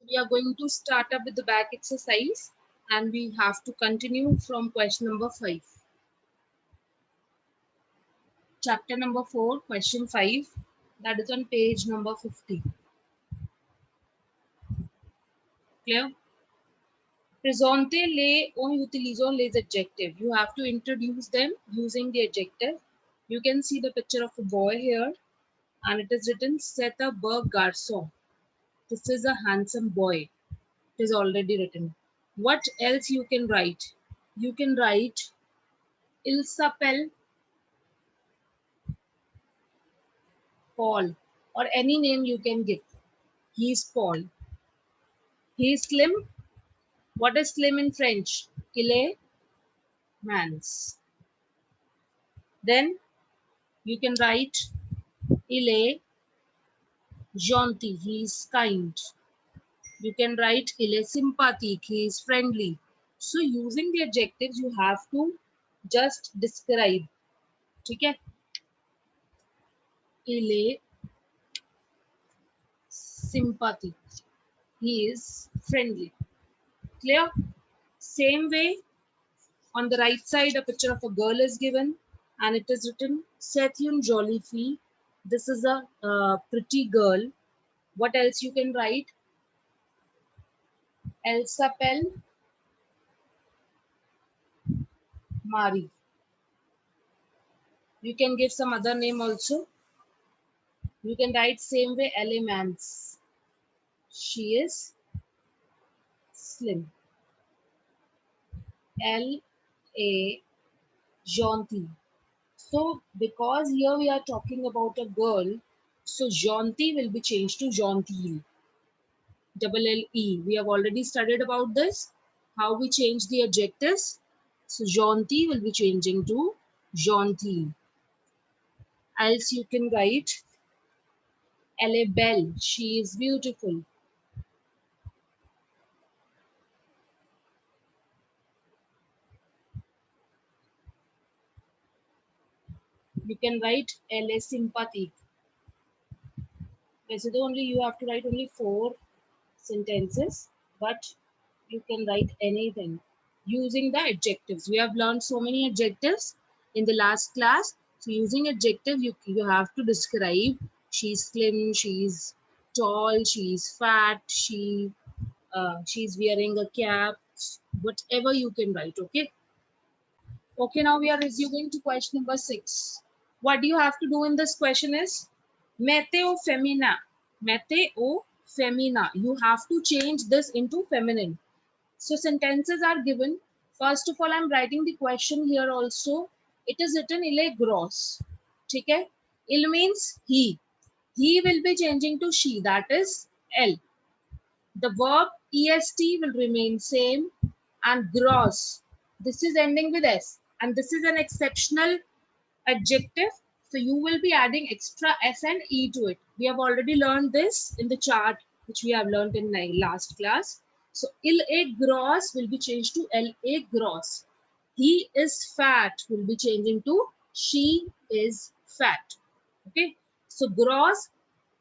We are going to start up with the back exercise and we have to continue from question number 5. Chapter number 4, question 5, that is on page number 50. Clear? Presente le o utilizon les adjectives. You have to introduce them using the adjective. You can see the picture of a boy here and it is written C'est un beau garçon. This is a handsome boy. It is already written. What else you can write? You can write Il s'appelle Paul, or any name you can give. He is Paul. He is slim. What is slim in French? Il est mince. Then you can write il est gentil. He is kind. You can write il est sympathique. He is friendly. So using the adjectives, you have to just describe. Okay? Il est sympathique. He is friendly. Clear? Same way, on the right side, a picture of a girl is given and it is written, C'est une jolie fille. This is a pretty girl. What else you can write? Elle s'appelle Marie. You can give some other name also. You can write same way, Elle est mince. She is slim. Elle est gentille. So because here we are talking about a girl, so gentil will be changed to gentille. Double L E. We have already studied about this, how we change the adjectives. So gentil will be changing to gentille. Else you can write Elle est belle. She is beautiful. You can write Elle est sympathique. Basically, only you have to write only 4 sentences, but you can write anything using the adjectives. We have learned so many adjectives in the last class. So using adjective, you have to describe she's slim, she's tall, she's fat, she's wearing a cap, whatever you can write. Okay. Okay, now we are resuming to question number 6. What do you have to do in this question is meteo femina. Meteo femina. You have to change this into feminine. So sentences are given. First of all, I'm writing the question here also. It is written il est gros. Okay? Il means he. He will be changing to she. That is L. The verb est will remain same, and gross, this is ending with s, and this is an exceptional adjective, so you will be adding extra s and e to it. We have already learned this in the chart which we have learned in my last class. So il est gros will be changed to L est gros. He is fat will be changing to she is fat. Okay, so gross,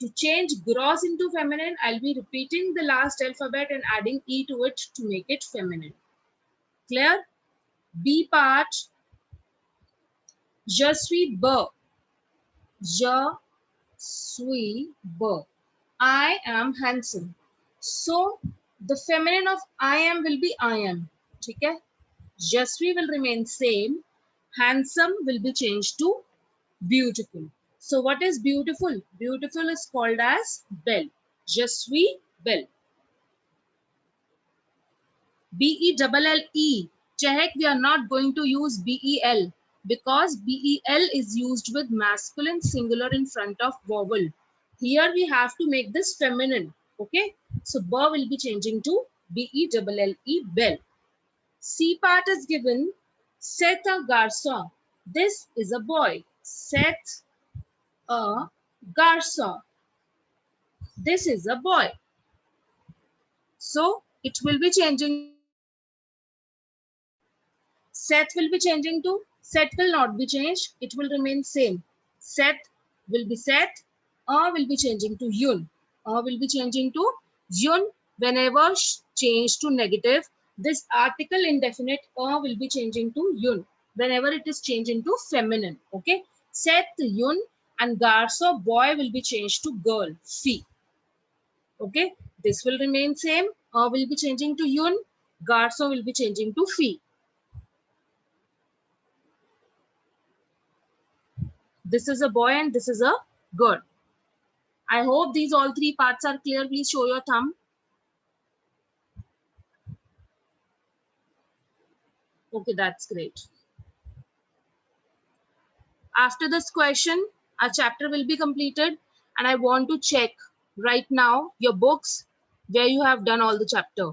to change gross into feminine, I'll be repeating the last alphabet and adding e to it to make it feminine. Clear? B part. Je suis beau. Je suis beau. I am handsome. So the feminine of I am will be I am. Okay? Je suis will remain same. Handsome will be changed to beautiful. So what is beautiful? Beautiful is called as belle. Je suis belle. B-E-double-L-E. Check, we are not going to use B-E-L because B-E-L is used with masculine singular in front of vowel. Here we have to make this feminine. Okay. So B will be changing to B-E-double-L-E, belle. C part is given. C'est un garçon. This is a boy. C'est un garçon. This is a boy. So it will be changing. Set will be changing to, set will not be changed. It will remain same. Set will be set. Will be changing to yun. Will be changing to yun. Whenever change to negative, this article indefinite will be changing to yun. Whenever it is changed into feminine, okay? Seth, yun, and garso, boy, will be changed to girl, fi. Okay, this will remain same. Will be changing to yun. Garso will be changing to fi. This is a boy and this is a girl. I hope these all three parts are clear. Please show your thumb. Okay, that's great. After this question, our chapter will be completed, and I want to check right now your books where you have done all the chapter.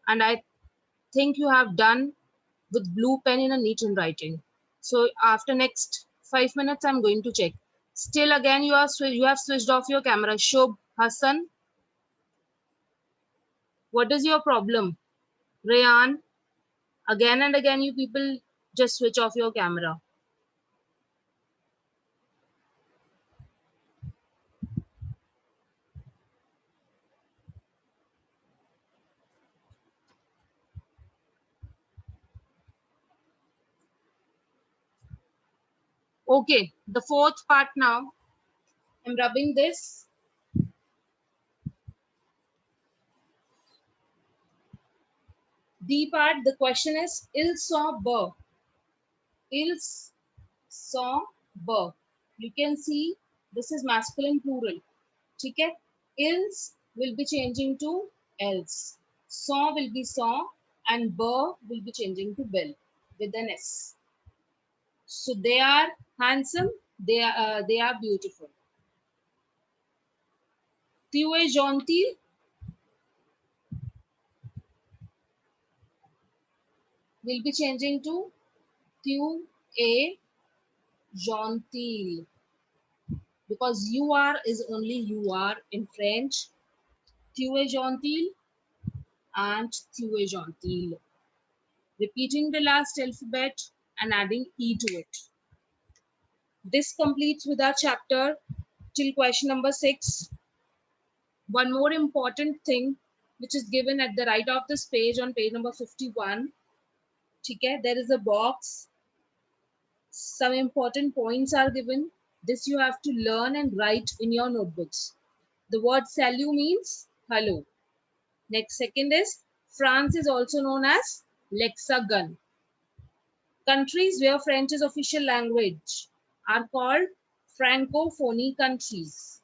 And I think you have done with blue pen in a neat handwriting. So after next 5 minutes, I'm going to check. Still again, you have switched off your camera. Shobh, Hassan, what is your problem? Rayan, again and again, you people just switch off your camera. Okay, the fourth part now. I'm rubbing this. D part, the question is il saw ber. Il saw ber. You can see this is masculine plural. Okay? Ils will be changing to else. Saw will be saw and ber will be changing to bell with an S. So they are handsome. They are beautiful. Tu es gentil. Will be changing to tu es gentil, because you are is only you are in French. Tu es gentil and tu es gentil. Repeating the last alphabet and adding E to it. This completes with our chapter till question number 6. One more important thing which is given at the right of this page on page number 51. Okay, there is a box. Some important points are given. This you have to learn and write in your notebooks. The word salut means hello. Next, second is France is also known as Lexagon. Countries where French is official language are called Francophone countries.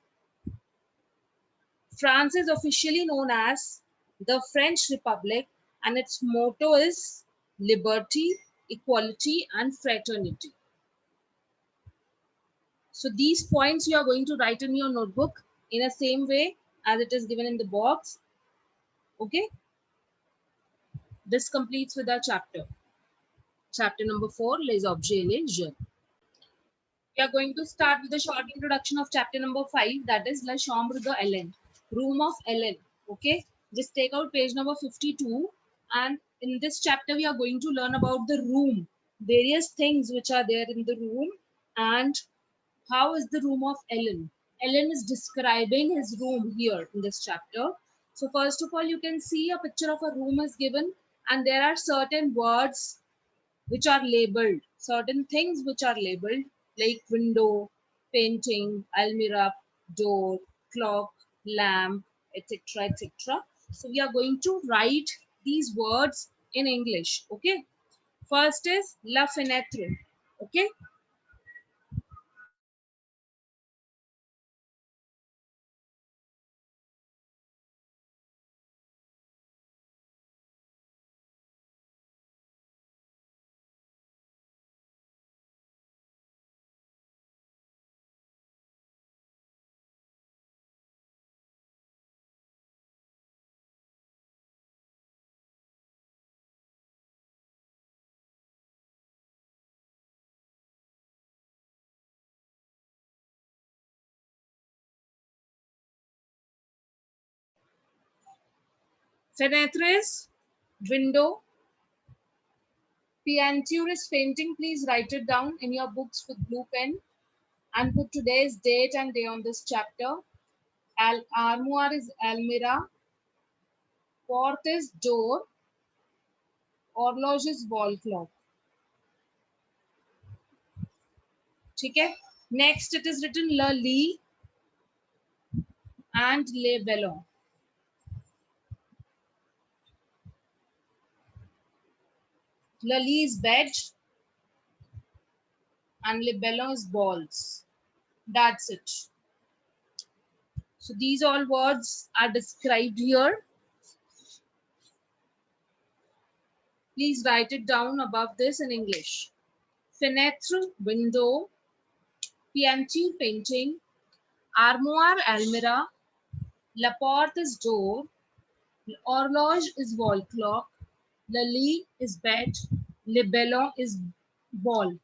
France is officially known as the French Republic, and its motto is liberty, equality, and fraternity. So these points you are going to write in your notebook in the same way as it is given in the box. Okay. This completes with our chapter. Chapter number 4, Les objets et les jeux. We are going to start with a short introduction of chapter number 5, that is La Chambre de Hélène, Room of Hélène. Okay, just take out page number 52, and in this chapter we are going to learn about the room, various things which are there in the room, and how is the room of Hélène. Hélène is describing his room here in this chapter. So first of all, you can see a picture of a room is given, and there are certain words which are labeled, certain things which are labeled, like window, painting, almirah, door, clock, lamp, etc., etc. So we are going to write these words in English. Okay. First is la fenêtre. Okay. Fenêtre is window. Peinture is painting. Please write it down in your books with blue pen and put today's date and day on this chapter. Armoire is almirah. Porte is door. Horloge is wall clock. ठीक है. Next it is written le lit and le ballon. Le lit is bed and le ballon is balls. That's it. So these all words are described here. Please write it down above this in English. Fenêtre, window. Peinture, painting. Armoire, almirah. La porte is door. Horloge is wall clock. Le lit is bed. Le ballon is ball.